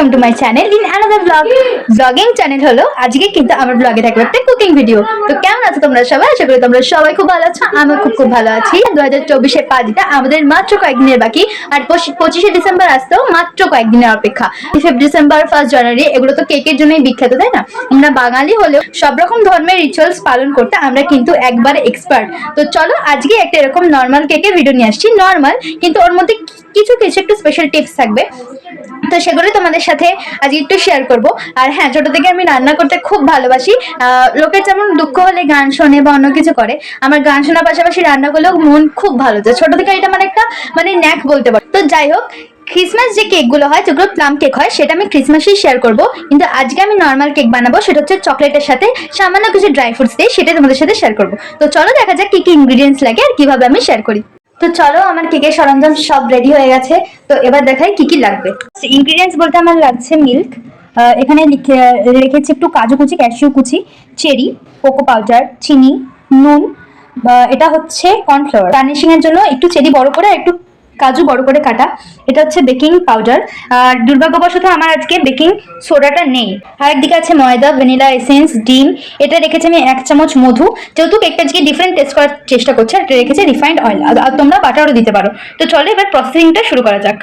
Welcome to my channel in another blogging channel হলো। আজকে কিন্তু আমার ব্লগে থাকবে একটা কুকিং ভিডিও। তো কেমন আছো তোমরা সবাই? আশা করি তোমরা সবাই খুব ভালো আছো। আমি খুব ভালো আছি। 2024-এর পা দিতে আমাদের মাত্র কয়েকদিনের বাকি, আর 25শে ডিসেম্বর আসতেও মাত্র কয়েকদিনের অপেক্ষা। 5 ডিসেম্বর 1 জানুয়ারি এগুলো তো কেকের জন্যই বিখ্যাত, তাই না? আমরা বাঙালি হলেও সব রকম ধর্মের রিচুয়ালস পালন করতে আমরা কিন্তু একবারে এক্সপার্ট। তো চলো আজকে একটা এরকম নর্মাল কেকের ভিডিও নিয়ে আসছি। নর্মাল কিন্তু ওর মধ্যে কিছু কিছু একটু স্পেশাল টিপস থাকবে, তো সেগুলো তোমাদের সাথে আজকে একটু শেয়ার করব। আর হ্যাঁ, ছোট থেকে আমি রান্না করতে খুব ভালোবাসি। লোকের যেমন দুঃখ হলে গান শোনে বা অন্য কিছু করে, আমার গান শোনার পাশাপাশি রান্না করলেও মন খুব ভালো যায়। ছোট থেকে এটা মানে একটা ন্যাক বলতে পারো। তো যাই হোক, ক্রিসমাস যে কেকগুলো হয়, যেগুলো প্লাম কেক হয়, সেটা আমি ক্রিসমাসেই শেয়ার করব। কিন্তু আজকে আমি নর্মাল কেক বানাবো, সেটা হচ্ছে চকলেটের সাথে সামান্য কিছু ড্রাই ফ্রুটস দিয়ে, সেটা তোমাদের সাথে শেয়ার করব। তো চলো দেখা যাক কি কি ইনগ্রিডিয়েন্টস লাগে আর কিভাবে আমি শেয়ার করি। তো চলো, আমার কেকের সরঞ্জাম সব রেডি হয়ে গেছে। তো এবার দেখাই কি কি লাগবে। ইনগ্রিডিয়েন্টস বলতে আমার লাগছে মিল্ক, এখানে রেখেছি একটু কাজু কুচি, ক্যাশিউ কুচি, চেরি, কোকো পাউডার, চিনি, নুন, এটা হচ্ছে কর্নফ্লাওয়ার, গার্নিশিং এর জন্য একটু চেরি বড় করে, একটু কাজু বড় করে কাটা, এটা হচ্ছে বেকিং পাউডার। আর দুর্ভাগ্যবশত আমার আজকে বেকিং সোডাটা নেই। আর একদিকে আছে ময়দা, ভ্যানিলা এসেন্স, ডিম, এটা রেখেছি আমি 1 চামচ মধু, যেহেতু কেকটা আজকে ডিফারেন্ট টেস্ট করার চেষ্টা করছি। আর এটা রেখেছি রিফাইন্ড অয়েল, আর তোমরা বাটারও দিতে পারো। তো চলো এবার প্রসেসিংটা শুরু করা যাক।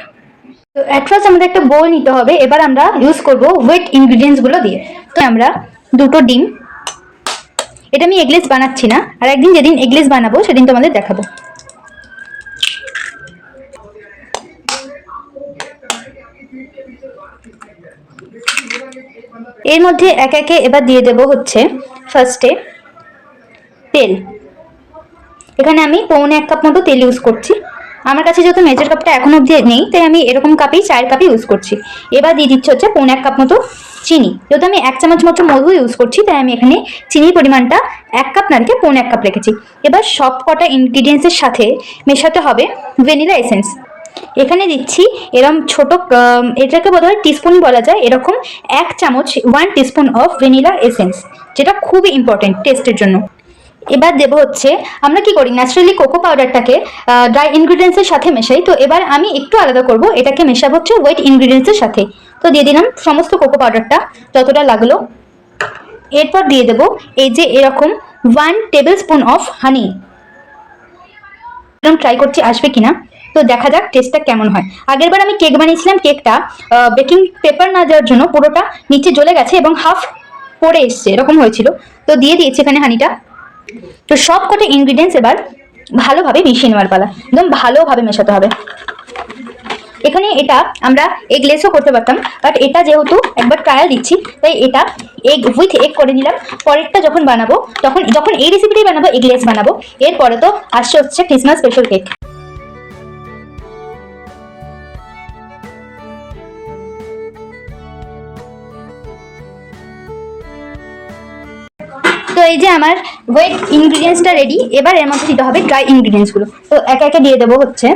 তো অ্যাট ফার্স্ট আমাদের একটা বোল নিতে হবে। এবার আমরা ইউজ করব ওয়েট ইনগ্রিডিয়েন্টস গুলো দিয়ে। তো আমরা দুটো ডিম, এটা আমি এগলেস বানাচ্ছি না, আর একদিন যেদিন এগলেস বানাবো সেদিন তোমাদের দেখাবো। এর মধ্যে একে একে এবার দিয়ে দেব হচ্ছে ফার্স্টে তেল। এখানে আমি 1.25 কাপ মতো তেল ইউজ করছি। আমার কাছে যেহেতু মেজার কাপটা এখনো অবধি নেই, তাই আমি এরকম কাপেই 4 কাপই ইউজ করছি। এবার দিয়ে দিচ্ছি হচ্ছে 1.25 কাপ মতো চিনি। যেহেতু আমি 1 চামচ মতো মধু ইউজ করছি, তাই আমি এখানে চিনির পরিমাণটা 1 কাপ না রেখে 1.25 কাপ রেখেছি। এবার সব কটা ইনগ্রিডিয়েন্টসের সাথে মেশাতে হবে ভ্যানিলা এসেন্স। এখানে দিচ্ছি এরকম ছোট, এটাকে বোধহয় টিস্পুন বলা যায়, এরকম 1 চামচ 1 টিস্পুন অফ ভ্যানিলা এসেন্স, যেটা খুবই ইম্পর্টেন্ট টেস্টের জন্য। এবার দেবো হচ্ছে, আমরা কি করি ন্যাচারালি কোকো পাউডারটাকে ড্রাই ইনগ্রিডিয়েন্টসের সাথে মেশাই। তো এবার আমি একটু আলাদা করব, এটাকে মেশাবো হচ্ছে ওয়েট ইনগ্রিডিয়েন্টসের সাথে। তো দিয়ে দিলাম সমস্ত কোকো পাউডারটা যতটা লাগলো। এরপর দিয়ে দেবো এই যে এরকম 1 টেবিল স্পুন অফ হানি। এরকম ট্রাই করছি আসবে কিনা, তো দেখা যাক টেস্টটা কেমন হয়। আগেরবার আমি কেক বানিয়েছিলাম, কেকটা বেকিং পেপার না দেওয়ার জন্য পুরোটা নিচে জ্বলে গেছে এবং হাফ পড়ে এসছে, এরকম হয়েছিল। তো দিয়ে দিয়েছি এখানে হানিটা। তো সব কটা ইনগ্রিডিয়েন্টস এবার ভালোভাবে মিশিয়ে নেওয়ার পালা, একদম ভালোভাবে মেশাতে হবে। এখানে এটা আমরা এগ লেসও করতে পারতাম, বাট এটা যেহেতু একবার ট্রায়াল দিচ্ছি, তাই এটা এগ উইথ এগ করে নিলাম। পরেরটা যখন বানাবো, যখন এই রেসিপিটাই বানাবো, এগ লেস বানাবো। এরপরে তো আসছে হচ্ছে ক্রিসমাস স্পেশাল কেক। তো এই যে আমার ওয়েট ইনগ্রিডিয়েন্টসটা রেডি। এবার এর মধ্যে দিতে হবে ড্রাই ইনগ্রিডিয়েন্টসগুলো। তো একে একে দিয়ে দেবো হচ্ছে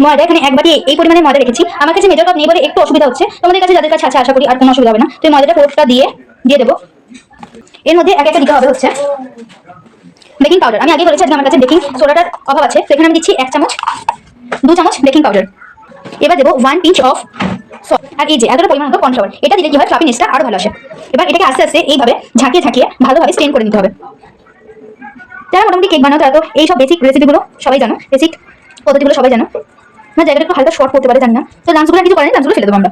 ময়দা। এখানে একবারই এই পরিমাণে ময়দা রেখেছি। আমার কাছে মেজার কাপ নেই বলে একটু অসুবিধা হচ্ছে, তোমাদের কাছে যাদের কাছে আছে আশা করি আর কোনো অসুবিধা হবে না। তো এই ময়দাটা পুরোটা দিয়ে দেবো। এর মধ্যে একে একে দিতে হবে হচ্ছে বেকিং পাউডার। আমি আগে বলেছি আজকে আমার কাছে বেকিং সোডাটার অভাব আছে, তো এখানে আমি দিচ্ছি 1 চামচ, 2 চামচ বেকিং পাউডার। এবার দেবো 1 পিঞ্চ অফ সল্ট। আর এই যে এতটা পরিমাণ মতো কর্নফ্লাওয়ার, এটা দিলে কি হয়, ফ্লাফিনেসটা আরো ভালো আসে। এবার এটাকে আস্তে আস্তে এইভাবে ঝাঁকিয়ে ভালোভাবে স্টেন করে নিতে হবে। যারা মোটামুটি কেক বানাও তারা তো এইসব বেসিক রেসিপিগুলো সবাই জানো, বেসিক পদ্ধতিগুলো সবাই জানো। না, জায়গাটা একটু হালকা শর্ট করতে পারে জানি না, তো লাঞ্চগুলো কিছু করেন, লাঞ্চগুলো ফেলে দেবো আমরা।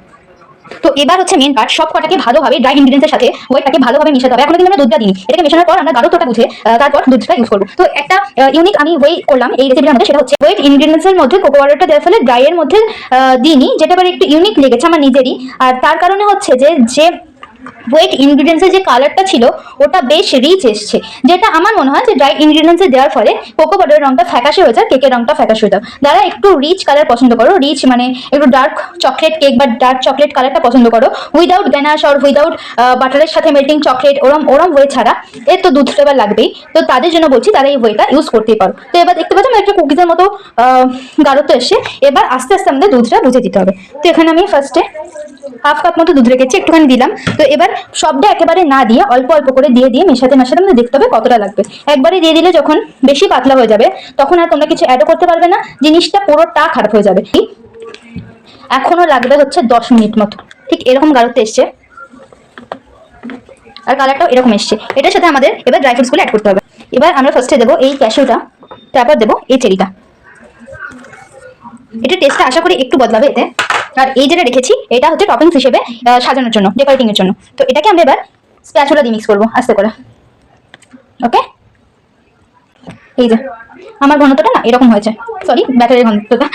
তো এবার হচ্ছে মেন পার্ট, সব কটাকে ভালোভাবে ড্রাই ইনগ্রিডিয়েন্টসের সাথে ওয়েটটাকে ভালোভাবে মেশাতে হবে। এখন কিন্তু আমরা দুধটা দিই, এটাকে মেশানোর পর আমরা গাঢ়ত্বটা বুঝে তারপর দুধটা ইউজ করবো। তো একটা ইউনিক আমি ওয়ে করলাম এই রেসিপির মধ্যে, সেটা হচ্ছে ওয়েট ইনগ্রিডিয়েন্টসের মধ্যে কোকো পাউডারটা দেওয়ার ফলে ড্রাইয়ের মধ্যে দিইনি, যেটা আবার একটু ইউনিক লেগেছে আমার নিজেরই। আর তার কারণে হচ্ছে যে ওয়েট ইনগ্রিডিয়েন্টসের যে কালারটা ছিল ওটা বেশ রিচ এসছে, যেটা আমার মনে হয় যে ড্রাই ইনগ্রিডিয়েন্টসে দেওয়ার ফলে কোকো পাউডারের রংটা ফ্যাকাশে হয়ে যায়, কেকের রংটা ফ্যাকাশে হয়ে যায়। যারা একটু রিচ কালার পছন্দ করো, রিচ মানে একটু ডার্ক চকলেট কেক বা ডার্ক চকলেট কালারটা পছন্দ করো, উইদাউট গ্যানাশ আর উইদাউট বাটারের সাথে মেল্টিং চকলেট, ওরম ওয়ে ছাড়া, এর তো দুধ ফ্লেভার লাগবেই। তো তাদের জন্য বলছি তারা এই ওয়েটা ইউজ করতেই পারো। তো এবার দেখতে পাচ্ছি আমার একটা কুকিজের মতো গাঢ়ত্ব এসছে। এবার আস্তে আস্তে আমাদের দুধটা বুঝে দিতে হবে। তো এখানে আমি ফার্স্টে 1/2 কাপ মতো দুধ রেখেছি, একটুখানি দিলাম। তো এবার সবটা একেবারে না দিয়ে অল্প অল্প করে দিয়ে মেশাতে আমাদের দেখতে হবে কতটা লাগবে। একবারে দিয়ে দিলে যখন বেশি পাতলা হয়ে যাবে, তখন আর তোমরা কিছু অ্যাডও করতে পারবে না, জিনিসটা পুরোটা খারাপ হয়ে যাবে। এখনো লাগবে হচ্ছে 10 মিনিট মতো। ঠিক এরকম গাঢ়তে এসছে আর কালারটাও এরকম এসছে। এটার সাথে আমাদের এবার ড্রাই ফ্রুটসগুলো অ্যাড করতে হবে। এবার আমরা ফার্স্টে দেবো এই ক্যাশিউটা, তারপর দেবো এই চেরিটা। এটা টেস্টটা আশা করি একটু বদলাবে এতে। আর এই যেটা রেখেছি এটা হচ্ছে টপিংস হিসেবে সাজানোর জন্য, ডেকোরেটিং এর জন্য। তো এটাকে আমরা এবার স্প্যাচুলা দিয়ে মিক্স করবো আস্তে করে। ওকে, এই যে আমার ঘনত্বটা না এরকম হয়েছে, সরি ব্যাটারের ঘনত্বটা।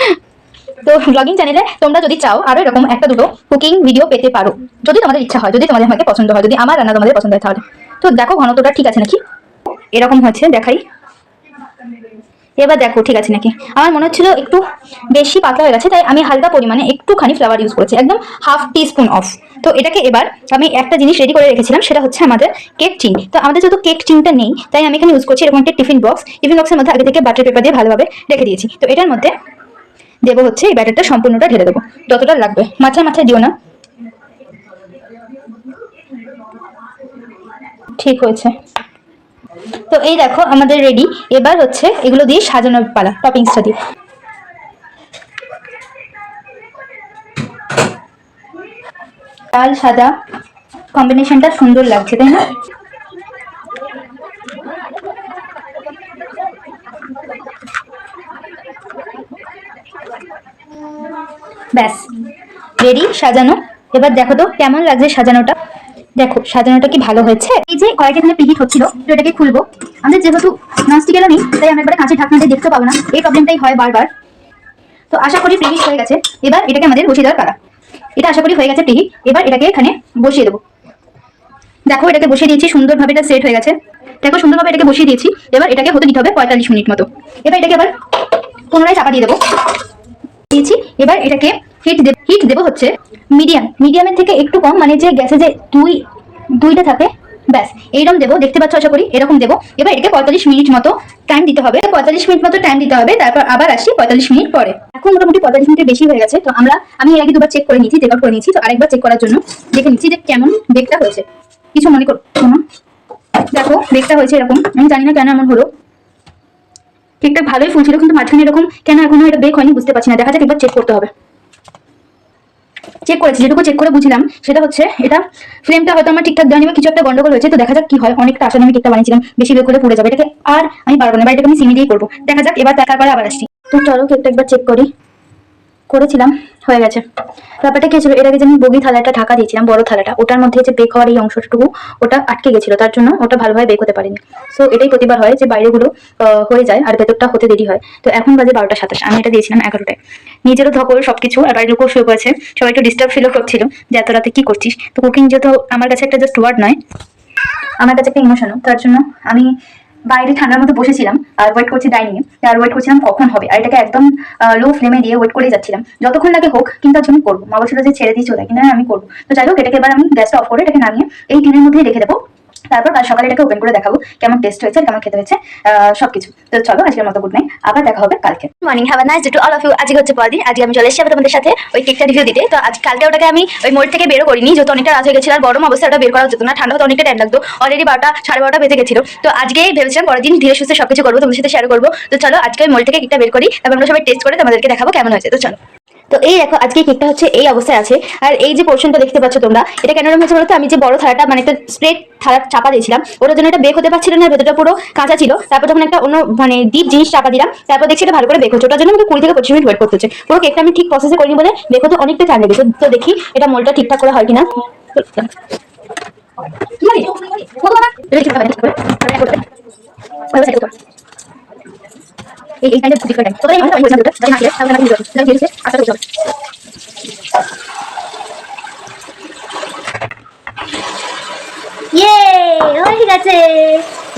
তো ব্লগিং চ্যানেলে তোমরা যদি চাও আরো এরকম একটা দুটো কুকিং ভিডিও পেতে পারো, যদি তোমাদের ইচ্ছা হয়, যদি তোমাদের আমাকে পছন্দ হয়, যদি আমার রান্না তোমাদের পছন্দ হয় তাহলে। তো দেখো ঘনত্বটা ঠিক আছে নাকি, এরকম হয়েছে দেখাই। এবার দেখো ঠিক আছে নাকি। আমার মনে হচ্ছিল একটু বেশি পাতলা হয়ে গেছে, তাই আমি হালকা পরিমাণে একটুখানি ফ্লাওয়ার ইউজ করেছি, একদম হাফ টিস্পুন অফ। তো এটাকে এবার আমি একটা জিনিস রেডি করে রেখেছিলাম, সেটা হচ্ছে আমাদের কেক টিন। তো আমাদের যেহেতু কেক টিনটা নেই, তাই আমি এখানে ইউজ করছি এরকম একটা টিফিন বক্স। টিফিন বক্সের মধ্যে আগে থেকে বাটার পেপার দিয়ে ভালোভাবে রেখে দিয়েছি। তো এটার মধ্যে দেবো হচ্ছে এই ব্যাটারটা সম্পূর্ণটা ঢেলে দেবো, যতটা লাগবে। মাথায় মাথায় দিও না। ঠিক হয়েছে। তো এই দেখো আমাদের রেডি। এবার হচ্ছে এগুলো দিয়ে সাজানোর পালা, টপিংসটা দিয়ে। লাল সাদা কম্বিনেশনটা সুন্দর লাগছে, তাই না? ব্যাস রেডি সাজানো। এবার দেখো তো কেমন লাগছে সাজানোটা। দেখো সাজানোটা কি ভালো হয়েছে। এই যে কয়েকটা এখানে প্রিহিট হচ্ছিল, তো এটাকে খুলবো। আমাদের যেহেতু ননস্টিকেরও নেই, তাই আমরা একবারে কাঁচের ঢাকনা দিয়ে দেখতে পাবো না, এই প্রবলেমটাই হয় বারবার। তো আশা করি প্রিহিট হয়ে গেছে। এবার এটাকে আমাদের বসিয়ে দেওয়ার পালা। এটা আশা করি হয়ে গেছে প্রিহিট। এবার এটাকে এখানে বসিয়ে দেবো। দেখো এটাকে বসিয়ে দিয়েছি, সুন্দরভাবে এটা সেট হয়ে গেছে। দেখো সুন্দরভাবে এটাকে বসিয়ে দিয়েছি। এবার এটাকে হতে দিতে হবে 45 মিনিট মতো। এবার এটাকে আবার পুনরায় চাপা দিয়ে দেবো দিয়েছি। এবার এটাকে হিট দেবো হচ্ছে মিডিয়ামের থেকে একটু কম, মানে যে গ্যাসে যে দুইটা থাকে, ব্যাস এইরকম দেবো। দেখতে পাচ্ছ আশা করি এরকম দেবো। এবার এটাকে 45 মিনিট মতো টাইম দিতে হবে। 45 মিনিট মতো টাইম দিতে হবে, তারপর আবার আসি 45 মিনিট পরে। এখন মোটামুটি 45 মিনিটের বেশি হয়ে গেছে। তো আমি এর আগে দুবার চেক করে নিয়েছি, চেক আউট করে নিয়েছি। তো আরেকবার চেক করার জন্য দেখে নিচ্ছি যে কেমন বেকটা হয়েছে। কিছু মনে করো না, দেখো বেকটা হয়েছে এরকম। আমি জানি না কেন এমন হলো, কেকটা ভালোই ফুলছিল, কিন্তু মাঝখানে এরকম কেন এখনো এটা বেক হয়নি বুঝতে পারছি না। দেখা যাক, একবার চেক করতে হবে। চেক করেছি, যেটুকু চেক করে বুঝলাম সেটা হচ্ছে এটা ফ্লেমটা হয়তো আমার ঠিকঠাক দেওয়া নেই, কিছু একটা গন্ডগোল হয়েছে। তো দেখা যাক কি হয়। অনেকটা আশা আমি কেকটা বানিয়েছিলাম, বেশি বেক করে পুড়ে যাবে। এটাকে আর আমি পারবো না, এটাকে আমি সিমি দিয়েই করবো। দেখা যাক, এবার দেখার পরে আবার আসছি। তো চলো কেকটা একবার চেক করেছিলাম, হয়ে গেছে। ব্যাপারটা কি ছিল, এর আগে যে আমি বগি থালাটা ঢাকা দিয়েছিলাম, বড় থালাটা, ওটার মধ্যে যে বেক হওয়ার এই অংশটুকু ওটা আটকে গেছিল, তার জন্য ওটা ভালোভাবে বেক হতে পারেনি। সো এটাই প্রতিবার হয় যে বাইরেগুলো হয়ে যায় আর ভেতরটা হতে দেরি হয়। তো এখন বাজে 12:27, আমি এটা দিয়েছিলাম 11টায়। নিজেরও ধকল সবকিছু, আর বাড়ির লোকও শুয়ে পড়েছে, সবাই একটু ডিস্টার্ব ফিলও করছিল যে এত রাতে কি করছিস। তো কুকিং যেহেতু আমার কাছে একটা জাস্ট ওয়ার্ড নয়, আমার কাছে একটা ইমোশনও, তার জন্য আমি বাইরে ঠান্ডার মধ্যে বসেছিলাম আর ওয়েট করছি ডাইনিংয়ে। আর ওয়েট করছিলাম কখন হবে, আর এটাকে একদম লো ফ্লেমে দিয়ে ওয়েট করে যাচ্ছিলাম যতক্ষণ লাগে হোক, কিন্তু আজ আমি করবো। মা বলছিল যে ছেড়ে দিয়ে চলে, কিন্তু আমি করবো। তো যাই হোক, এটাকে এবার আমি গ্যাসটা অফ করে এটাকে নামিয়ে এই টিনের মধ্যেই রেখে দেবো। তারপর কাল সকালে এটাকে ওপেন করে দেখাবো কেমন টেস্ট হয়েছে, কেমন খেতে হয়েছে, সবকিছু। তো চলো আজকের মতো গুড নাইট, আবার দেখা হবে কালকে। Morning, have a nice day to all of you. আজকে হচ্ছে পরের দিন। আজকে আমি চলে এসেছি আবার তোমাদের সাথে ওই কেকটা রিভিউ দিতে। তো আজ কালকে ওটাকে আমি ওই মোড় থেকে বেরো করিনি, যেহেতু অনেকটা রাত হয়ে গেছিল আর গরম অবস্থা, ওটা বের করা যেত না, ঠান্ডা হতে অনেকটা টাইম লাগতো। অলরেডি 12টা 12:30 বেজে গেছিল। তো আজকেই ভেবেছিলাম পরের দিন ধীরে সুস্থে সবকিছু করবো, তোমাদের সাথে শেয়ার করবো। তো চলো আজকে ওই মোড় থেকে কেকটা বের করি, তারপর আমরা সবাই টেস্ট করে তোমাদেরকে দেখাবো কেমন হয়েছে। তো চলো। তো এই দেখো আজকে কেকটা হচ্ছে এই অবস্থায় আছে। আর এই যে পোর্শনটা দেখতে পাচ্ছ তোমরা, এটা কেন হয়েছে বলতো, আমি যে বড় থালাটা মানে একটা স্প্রেড থালা চাপা দিয়েছিলাম, ওটার জন্য এটা বেক হতে পারছিল না, ভেতরটা পুরো কাঁচা ছিল। তারপর যখন একটা অন্য মানে ডিপ জিনিস চাপা দিলাম, তারপর দেখছি এটা ভালো করে বেক হচ্ছে। ওটার জন্য আমাকে 20 থেকে 25 মিনিট ওয়েট করতে হচ্ছে। পুরো কেকটা আমি ঠিক প্রসেসে করিনি বলে বেক হতে অনেকটা টাইম লেগেছে। তো দেখি এটা মোলটা ঠিকঠাক করে হয় কিনা। এই টাইমটা খুব ডিফারেন্ট। তো আমি বলছিলাম ওটা যাই হাতে তাহলে আমাকে দিতে হবে, তাহলে দিতে আস্তে করতে হবে। ইয়ে হয়ে গেছে।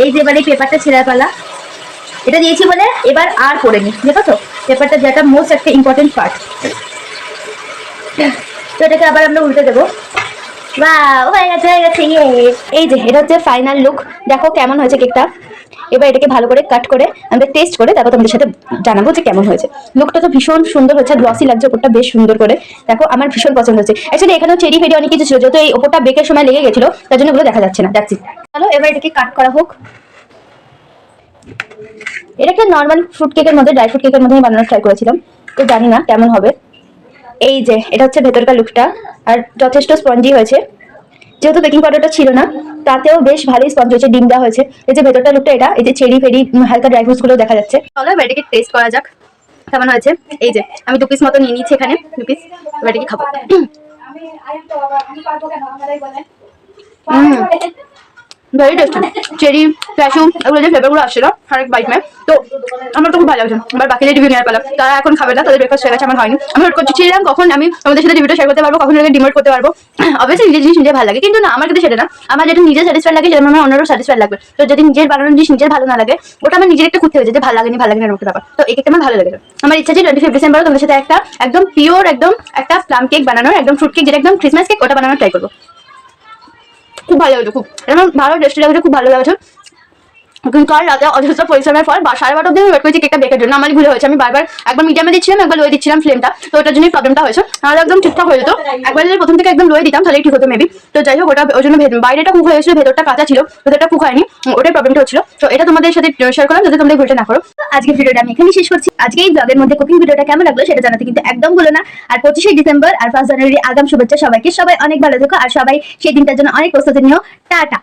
এই যে এবারে পেপারটা ছেঁড়ার পালা। এটা দিয়েছি বলে এবার আর পড়েনি, দেখো তো পেপারটা যেটা মোস্ট একটা ইম্পর্টেন্ট পার্ট। তো এটাকে আবার আমরা উল্টে দেবো। বাহ, হয়ে গেছে হয়ে গেছে। ইয়ে, এই যে এটা হচ্ছে ফাইনাল লুক। দেখো কেমন হয়েছে কেকটা। এবার এটাকে ভালো করে কাট করে আমরা টেস্ট করে তারপর তোমাদের সাথে জানাবো যে কেমন হয়েছে। লুকটা তো ভীষণ সুন্দর হচ্ছে, গ্লসি লাগছে ওপরটা বেশ সুন্দর করে। দেখো আমার ভীষণ পছন্দ হচ্ছে। অ্যাকচুয়ালি এখানেও চেরি ফেরি অনেক কিছু ছিল, যেহেতু এই ওপরটা বেকের সময় লেগে গেছিল, তার জন্য এগুলো দেখা যাচ্ছে না। যাচ্ছি, চলো এবার এটাকে কাট করা হোক। এটা একটা নর্মাল ফ্রুট কেকের মধ্যে, ড্রাই ফ্রুট কেকের মধ্যে বানানোর ট্রাই করেছিলাম, তো জানি না কেমন হবে। এই যে এটা হচ্ছে ভেতরকার লুকটা, আর যথেষ্ট স্পঞ্জি হয়েছে, যেহেতু বেকিং পাউডারটা ছিল না তাতেও বেশ ভালোই স্পঞ্জ হয়েছে, ডিম দেওয়া হয়েছে। এই যে ভেতরটা লুকটা, এটা এই যে চেরি ফেরি হালকা ড্রাই ফ্রুটস গুলো দেখা যাচ্ছে। চলো এবার এটাকে টেস্ট করা যাক কেমন হয়েছে। এই যে আমি 2 পিস মতো নিয়ে নিচ্ছি এখানে, 2 পিস। এবার এটাকে খাবো। ভেরি টেস্টি, চেরি ক্যাশু এগুলো যে ফ্লেভারগুলো আসছিল হরেক বাইট মে, তো আমার তো খুব ভালো লাগছে। এবার বাকিদের রিভিউ নেওয়ার পালা, তারা এখন খাবে না, তাদের ব্রেকফাস্ট হয়ে গেছে, আমার হয়নি। আমি ওয়েট করছিলাম কখন আমি তোমাদের সাথে রিভিউটা শেয়ার করতে পারবো, কখন এটাকে ডিমোট করতে পারবো। অবশ্যই নিজের জিনিস নিজে ভালো লাগে, কিন্তু না আমার কিন্তু সেটা না, আমার যেটা নিজে স্যাটিসফাইড লাগে সেটা আমার অন্যরও স্যাটিসফাইড লাগবে। তো যদি নিজের বানানো জিনিস নিজের ভালো না লাগে, ওটা আমার নিজের একটা খুঁজতে হয়েছে যে ভালো লাগেনি এরকম ব্যাপার। তো এই কেকটা আমার ভালো লেগেছে। আমার ইচ্ছা যে 25 ডিসেম্বর তোমাদের সাথে একটা একদম পিওর একদম একটা প্লাম কেক বানানোর, একদম ফ্রুট কেক যেটা একদম ক্রিসমাস কেক, ওটা বানানোর ট্রাই করবো। খুব ভালো লাগছে, খুব এরকম ভালো টেস্টি লাগছে, খুব ভালো লাগছে। কাল রাতে অজস্র পরিশ্রমের ফল 12:30 অব্দি ওয়েট করেছি কেকটা বেকের জন্য। আমারই ভুল হয়েছে, আমি বারবার একবার মিডিয়ামে দিচ্ছিলাম, একবার লোয়ে দিচ্ছিলাম ফ্লেমটা, তো ওটার জন্যই প্রবলেমটা হয়েছে। তাহলে একদম ঠিকঠাক হয়ে যেত। একবার যদি প্রথম থেকে একদম লোয়ে দিতাম তাহলে ঠিক হতো মেবি। তো যাই হোক, ওটা ওই জন্য বাইরেটা কুক হয়েছিল, ভেতরটা কাঁচা ছিল, ভেতরটা কুক হয়নি, ওটাই প্রবলেমটা হচ্ছিল। তো এটা তোমাদের সাথে শেয়ার করলাম যাতে তোমরা ভুলটা না করো। আজকে ভিডিওটা আমি এখানে শেষ করছি। আজকে এই ব্লগের মধ্যে কুকিং ভিডিওটা কেমন লাগলো সেটা জানাতে কিন্তু একদম ভুলো না। আর 25 ডিসেম্বর আর 1 জানুয়ারি আগাম শুভেচ্ছা সবাইকে। সবাই অনেক ভালো থেকো, আর সবাই সেই দিনটার জন্য অনেক প্রস্তুতি নিও। টাটা।